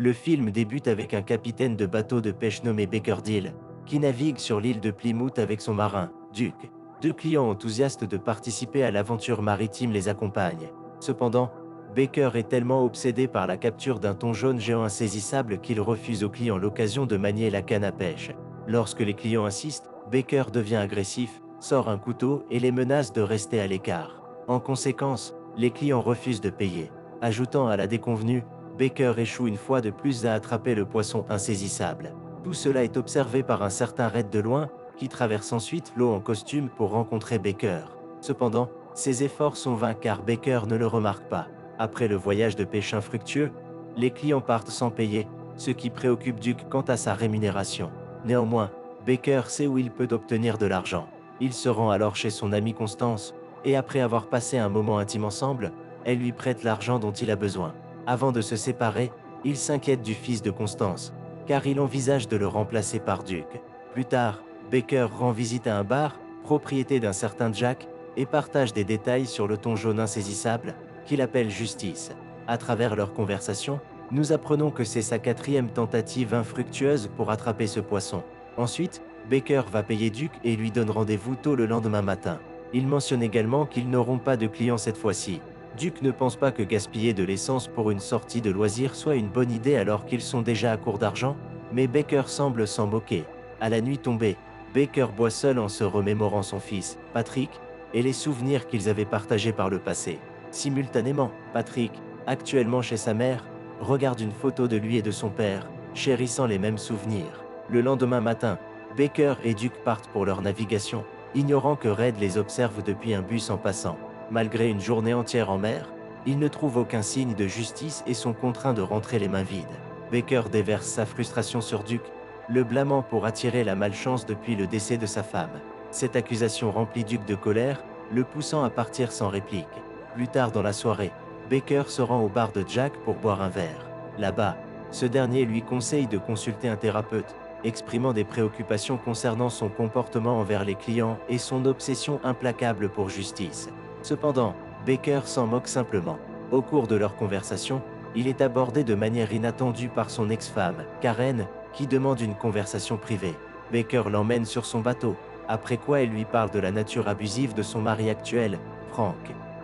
Le film débute avec un capitaine de bateau de pêche nommé Baker Deal, qui navigue sur l'île de Plymouth avec son marin, Duke. Deux clients enthousiastes de participer à l'aventure maritime les accompagnent. Cependant, Baker est tellement obsédé par la capture d'un thon jaune géant insaisissable qu'il refuse aux clients l'occasion de manier la canne à pêche. Lorsque les clients insistent, Baker devient agressif, sort un couteau et les menace de rester à l'écart. En conséquence, les clients refusent de payer. Ajoutant à la déconvenue, Baker échoue une fois de plus à attraper le poisson insaisissable. Tout cela est observé par un certain Red de loin, qui traverse ensuite l'eau en costume pour rencontrer Baker. Cependant, ses efforts sont vains car Baker ne le remarque pas. Après le voyage de pêche infructueux, les clients partent sans payer, ce qui préoccupe Duke quant à sa rémunération. Néanmoins, Baker sait où il peut obtenir de l'argent. Il se rend alors chez son amie Constance, et après avoir passé un moment intime ensemble, elle lui prête l'argent dont il a besoin. Avant de se séparer, il s'inquiète du fils de Constance, car il envisage de le remplacer par Duke. Plus tard, Baker rend visite à un bar, propriété d'un certain Jack, et partage des détails sur le thon jaune insaisissable, qu'il appelle Justice. À travers leur conversation, nous apprenons que c'est sa 4e tentative infructueuse pour attraper ce poisson. Ensuite, Baker va payer Duke et lui donne rendez-vous tôt le lendemain matin. Il mentionne également qu'ils n'auront pas de clients cette fois-ci. Duke ne pense pas que gaspiller de l'essence pour une sortie de loisirs soit une bonne idée alors qu'ils sont déjà à court d'argent, mais Baker semble s'en moquer. À la nuit tombée, Baker boit seul en se remémorant son fils, Patrick, et les souvenirs qu'ils avaient partagés par le passé. Simultanément, Patrick, actuellement chez sa mère, regarde une photo de lui et de son père, chérissant les mêmes souvenirs. Le lendemain matin, Baker et Duke partent pour leur navigation, ignorant que Red les observe depuis un bus en passant. Malgré une journée entière en mer, ils ne trouvent aucun signe de justice et sont contraints de rentrer les mains vides. Baker déverse sa frustration sur Duke, le blâmant pour attirer la malchance depuis le décès de sa femme. Cette accusation remplit Duke de colère, le poussant à partir sans réplique. Plus tard dans la soirée, Baker se rend au bar de Jack pour boire un verre. Là-bas, ce dernier lui conseille de consulter un thérapeute, exprimant des préoccupations concernant son comportement envers les clients et son obsession implacable pour justice. Cependant, Baker s'en moque simplement. Au cours de leur conversation, il est abordé de manière inattendue par son ex-femme, Karen, qui demande une conversation privée. Baker l'emmène sur son bateau, après quoi elle lui parle de la nature abusive de son mari actuel, Frank.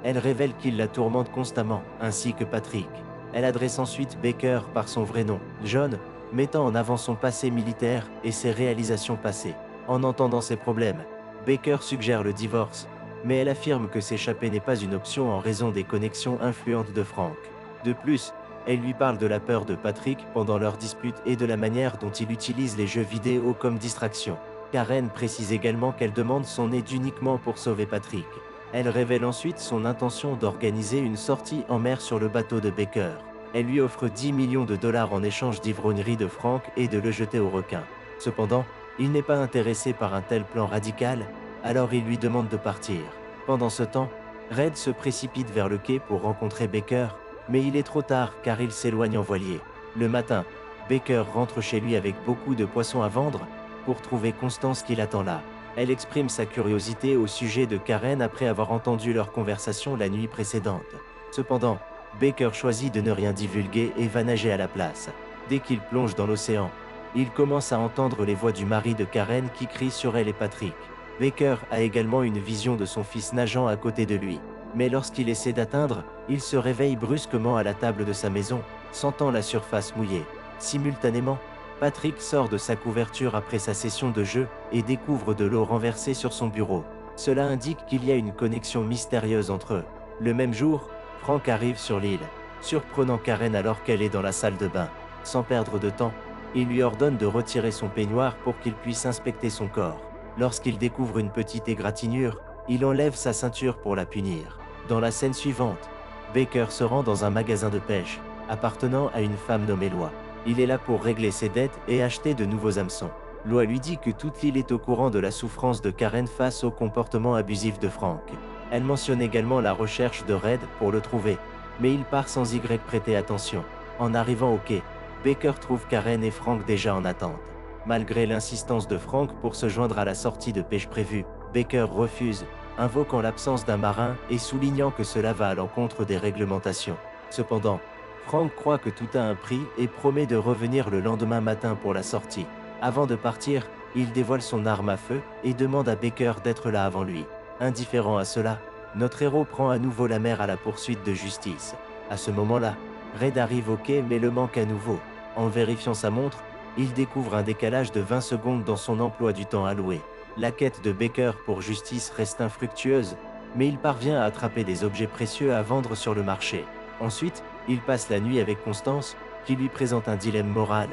Elle révèle qu'il la tourmente constamment, ainsi que Patrick. Elle adresse ensuite Baker par son vrai nom, John, mettant en avant son passé militaire et ses réalisations passées. En entendant ses problèmes, Baker suggère le divorce, mais elle affirme que s'échapper n'est pas une option en raison des connexions influentes de Frank. De plus, elle lui parle de la peur de Patrick pendant leur dispute et de la manière dont il utilise les jeux vidéo comme distraction. Karen précise également qu'elle demande son aide uniquement pour sauver Patrick. Elle révèle ensuite son intention d'organiser une sortie en mer sur le bateau de Baker. Elle lui offre 10 millions de dollars en échange d'ivrognerie de Frank et de le jeter aux requins. Cependant, il n'est pas intéressé par un tel plan radical, alors il lui demande de partir. Pendant ce temps, Red se précipite vers le quai pour rencontrer Baker, mais il est trop tard car il s'éloigne en voilier. Le matin, Baker rentre chez lui avec beaucoup de poissons à vendre, pour trouver Constance qui l'attend là. Elle exprime sa curiosité au sujet de Karen après avoir entendu leur conversation la nuit précédente. Cependant, Baker choisit de ne rien divulguer et va nager à la place. Dès qu'il plonge dans l'océan, il commence à entendre les voix du mari de Karen qui crie sur elle et Patrick. Baker a également une vision de son fils nageant à côté de lui. Mais lorsqu'il essaie d'atteindre, il se réveille brusquement à la table de sa maison, sentant la surface mouillée. Simultanément, Patrick sort de sa couverture après sa session de jeu et découvre de l'eau renversée sur son bureau. Cela indique qu'il y a une connexion mystérieuse entre eux. Le même jour, Frank arrive sur l'île, surprenant Karen alors qu'elle est dans la salle de bain. Sans perdre de temps, il lui ordonne de retirer son peignoir pour qu'il puisse inspecter son corps. Lorsqu'il découvre une petite égratignure, il enlève sa ceinture pour la punir. Dans la scène suivante, Baker se rend dans un magasin de pêche, appartenant à une femme nommée Loi. Il est là pour régler ses dettes et acheter de nouveaux hameçons. Loi lui dit que toute l'île est au courant de la souffrance de Karen face au comportement abusif de Frank. Elle mentionne également la recherche de Red pour le trouver, mais il part sans y prêter attention. En arrivant au quai, Baker trouve Karen et Frank déjà en attente. Malgré l'insistance de Frank pour se joindre à la sortie de pêche prévue, Baker refuse, invoquant l'absence d'un marin et soulignant que cela va à l'encontre des réglementations. Cependant, Frank croit que tout a un prix et promet de revenir le lendemain matin pour la sortie. Avant de partir, il dévoile son arme à feu et demande à Baker d'être là avant lui. Indifférent à cela, notre héros prend à nouveau la mer à la poursuite de Justice. À ce moment-là, Red arrive au quai mais le manque à nouveau. En vérifiant sa montre, il découvre un décalage de 20 secondes dans son emploi du temps alloué. La quête de Baker pour Justice reste infructueuse, mais il parvient à attraper des objets précieux à vendre sur le marché. Ensuite, il passe la nuit avec Constance, qui lui présente un dilemme moral.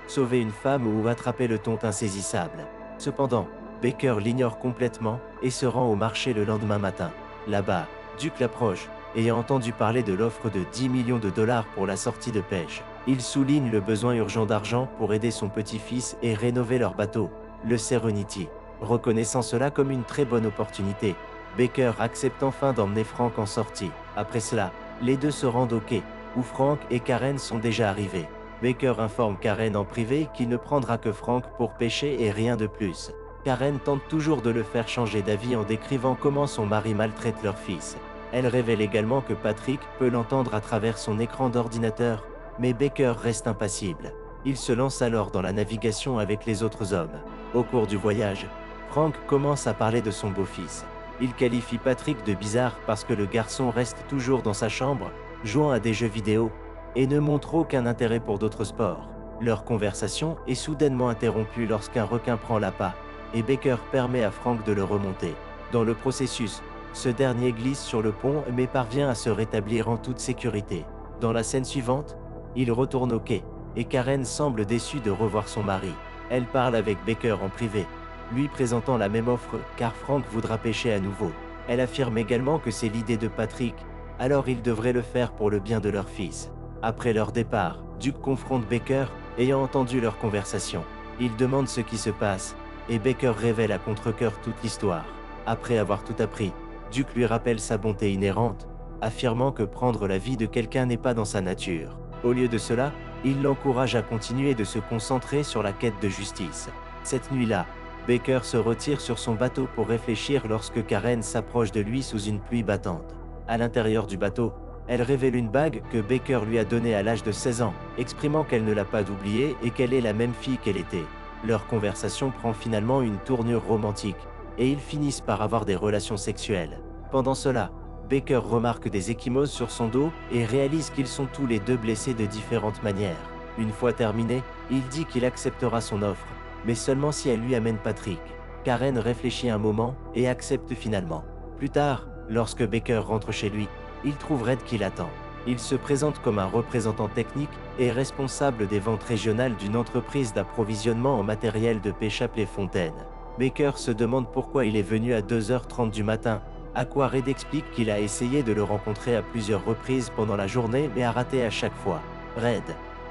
Sauver une femme ou attraper le thon insaisissable. Cependant, Baker l'ignore complètement et se rend au marché le lendemain matin. Là-bas, Duke l'approche, ayant entendu parler de l'offre de 10 millions de dollars pour la sortie de pêche. Il souligne le besoin urgent d'argent pour aider son petit-fils et rénover leur bateau, le Serenity. Reconnaissant cela comme une très bonne opportunité, Baker accepte enfin d'emmener Frank en sortie. Après cela, les deux se rendent au quai, où Frank et Karen sont déjà arrivés. Baker informe Karen en privé qu'il ne prendra que Frank pour pêcher et rien de plus. Karen tente toujours de le faire changer d'avis en décrivant comment son mari maltraite leur fils. Elle révèle également que Patrick peut l'entendre à travers son écran d'ordinateur, mais Baker reste impassible. Il se lance alors dans la navigation avec les autres hommes. Au cours du voyage, Frank commence à parler de son beau-fils. Il qualifie Patrick de bizarre parce que le garçon reste toujours dans sa chambre, jouant à des jeux vidéo, et ne montre aucun intérêt pour d'autres sports. Leur conversation est soudainement interrompue lorsqu'un requin prend l'appât, et Baker permet à Frank de le remonter. Dans le processus, ce dernier glisse sur le pont mais parvient à se rétablir en toute sécurité. Dans la scène suivante, il retourne au quai, et Karen semble déçue de revoir son mari. Elle parle avec Baker en privé, lui présentant la même offre car Frank voudra pêcher à nouveau. Elle affirme également que c'est l'idée de Patrick, alors il devrait le faire pour le bien de leur fils. Après leur départ, Duke confronte Baker, ayant entendu leur conversation. Il demande ce qui se passe, et Baker révèle à contre-cœur toute l'histoire. Après avoir tout appris, Duke lui rappelle sa bonté inhérente, affirmant que prendre la vie de quelqu'un n'est pas dans sa nature. Au lieu de cela, il l'encourage à continuer de se concentrer sur la quête de justice. Cette nuit-là, Baker se retire sur son bateau pour réfléchir lorsque Karen s'approche de lui sous une pluie battante. À l'intérieur du bateau, elle révèle une bague que Baker lui a donnée à l'âge de 16 ans, exprimant qu'elle ne l'a pas oubliée et qu'elle est la même fille qu'elle était. Leur conversation prend finalement une tournure romantique, et ils finissent par avoir des relations sexuelles. Pendant cela, Baker remarque des ecchymoses sur son dos et réalise qu'ils sont tous les deux blessés de différentes manières. Une fois terminé, il dit qu'il acceptera son offre, mais seulement si elle lui amène Patrick. Karen réfléchit un moment et accepte finalement. Plus tard, lorsque Baker rentre chez lui, il trouve Red qui l'attend. Il se présente comme un représentant technique et responsable des ventes régionales d'une entreprise d'approvisionnement en matériel de pêche appelée Fontaine. Baker se demande pourquoi il est venu à 2h30 du matin, à quoi Red explique qu'il a essayé de le rencontrer à plusieurs reprises pendant la journée mais a raté à chaque fois. Red,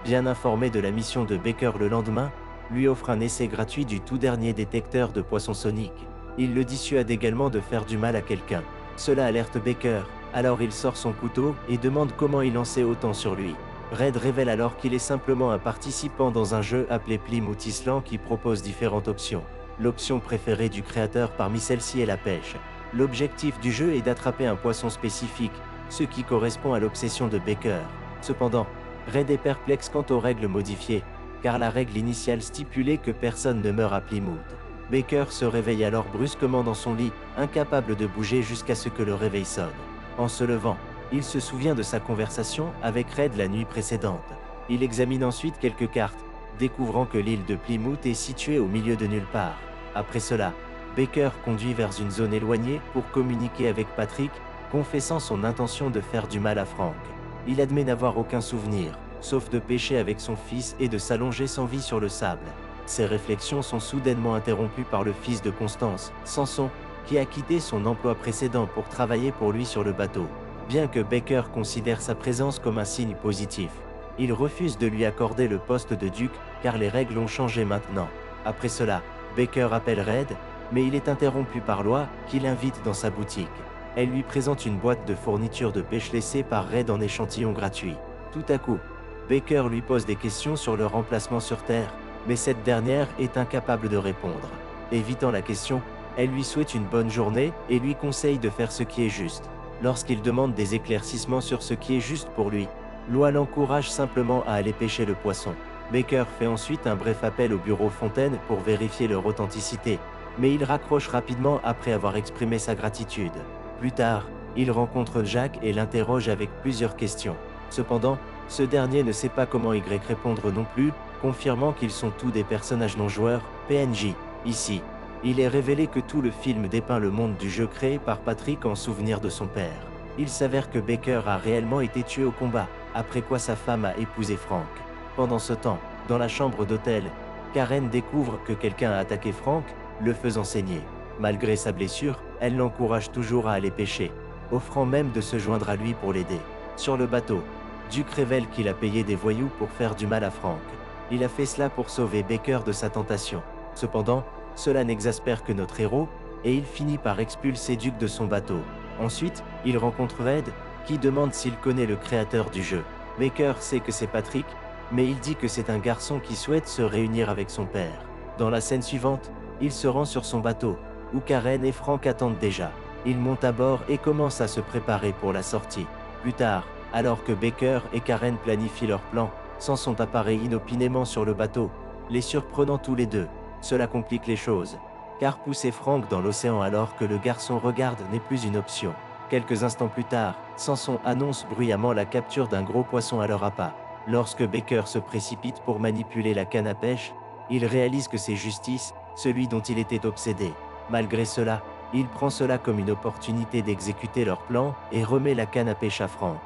bien informé de la mission de Baker le lendemain, lui offre un essai gratuit du tout dernier détecteur de poissons soniques. Il le dissuade également de faire du mal à quelqu'un. Cela alerte Baker, alors il sort son couteau et demande comment il en sait autant sur lui. Red révèle alors qu'il est simplement un participant dans un jeu appelé Plymouth Island qui propose différentes options. L'option préférée du créateur parmi celles-ci est la pêche. L'objectif du jeu est d'attraper un poisson spécifique, ce qui correspond à l'obsession de Baker. Cependant, Red est perplexe quant aux règles modifiées, car la règle initiale stipulait que personne ne meurt à Plymouth. Baker se réveille alors brusquement dans son lit, incapable de bouger jusqu'à ce que le réveil sonne. En se levant, il se souvient de sa conversation avec Red la nuit précédente. Il examine ensuite quelques cartes, découvrant que l'île de Plymouth est située au milieu de nulle part. Après cela, Baker conduit vers une zone éloignée pour communiquer avec Patrick, confessant son intention de faire du mal à Frank. Il admet n'avoir aucun souvenir, sauf de pêcher avec son fils et de s'allonger sans vie sur le sable. Ses réflexions sont soudainement interrompues par le fils de Constance, Samson, qui a quitté son emploi précédent pour travailler pour lui sur le bateau. Bien que Baker considère sa présence comme un signe positif, il refuse de lui accorder le poste de duc car les règles ont changé maintenant. Après cela, Baker appelle Red, mais il est interrompu par Lois qui l'invite dans sa boutique. Elle lui présente une boîte de fournitures de pêche laissée par Red en échantillon gratuit. Tout à coup, Baker lui pose des questions sur leur emplacement sur Terre, mais cette dernière est incapable de répondre. Évitant la question, elle lui souhaite une bonne journée et lui conseille de faire ce qui est juste. Lorsqu'il demande des éclaircissements sur ce qui est juste pour lui, Loi l'encourage simplement à aller pêcher le poisson. Baker fait ensuite un bref appel au bureau Fontaine pour vérifier leur authenticité, mais il raccroche rapidement après avoir exprimé sa gratitude. Plus tard, il rencontre Jack et l'interroge avec plusieurs questions. Cependant, ce dernier ne sait pas comment Y répondre non plus, confirmant qu'ils sont tous des personnages non joueurs, PNJ. Ici, il est révélé que tout le film dépeint le monde du jeu créé par Patrick en souvenir de son père. Il s'avère que Baker a réellement été tué au combat, après quoi sa femme a épousé Frank. Pendant ce temps, dans la chambre d'hôtel, Karen découvre que quelqu'un a attaqué Frank, le faisant saigner. Malgré sa blessure, elle l'encourage toujours à aller pêcher, offrant même de se joindre à lui pour l'aider. Sur le bateau, Duke révèle qu'il a payé des voyous pour faire du mal à Frank. Il a fait cela pour sauver Baker de sa tentation. Cependant, cela n'exaspère que notre héros, et il finit par expulser Duke de son bateau. Ensuite, il rencontre Red, qui demande s'il connaît le créateur du jeu. Baker sait que c'est Patrick, mais il dit que c'est un garçon qui souhaite se réunir avec son père. Dans la scène suivante, il se rend sur son bateau, où Karen et Frank attendent déjà. Il monte à bord et commence à se préparer pour la sortie. Plus tard, alors que Baker et Karen planifient leur plan, Samson apparaît inopinément sur le bateau, les surprenant tous les deux. Cela complique les choses, car pousser Frank dans l'océan alors que le garçon regarde n'est plus une option. Quelques instants plus tard, Samson annonce bruyamment la capture d'un gros poisson à leur appât. Lorsque Baker se précipite pour manipuler la canne à pêche, il réalise que c'est Justice, celui dont il était obsédé. Malgré cela, il prend cela comme une opportunité d'exécuter leur plan et remet la canne à pêche à Frank.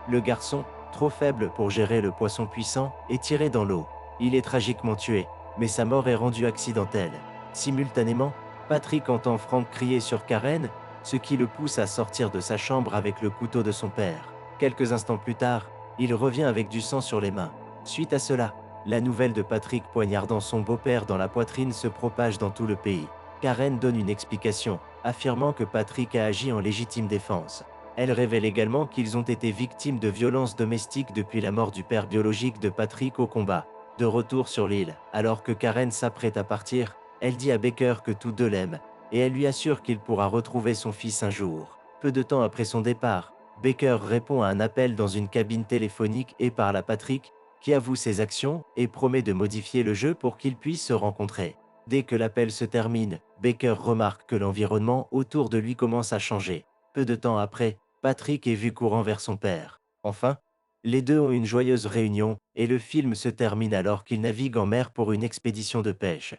Le garçon, trop faible pour gérer le poisson puissant, est tiré dans l'eau. Il est tragiquement tué, mais sa mort est rendue accidentelle. Simultanément, Patrick entend Frank crier sur Karen, ce qui le pousse à sortir de sa chambre avec le couteau de son père. Quelques instants plus tard, il revient avec du sang sur les mains. Suite à cela, la nouvelle de Patrick poignardant son beau-père dans la poitrine se propage dans tout le pays. Karen donne une explication, affirmant que Patrick a agi en légitime défense. Elle révèle également qu'ils ont été victimes de violences domestiques depuis la mort du père biologique de Patrick au combat. De retour sur l'île, alors que Karen s'apprête à partir, elle dit à Baker que tous deux l'aiment, et elle lui assure qu'il pourra retrouver son fils un jour. Peu de temps après son départ, Baker répond à un appel dans une cabine téléphonique et parle à Patrick, qui avoue ses actions et promet de modifier le jeu pour qu'ils puissent se rencontrer. Dès que l'appel se termine, Baker remarque que l'environnement autour de lui commence à changer. Peu de temps après, Patrick est vu courant vers son père. Enfin, les deux ont une joyeuse réunion, et le film se termine alors qu'ils naviguent en mer pour une expédition de pêche.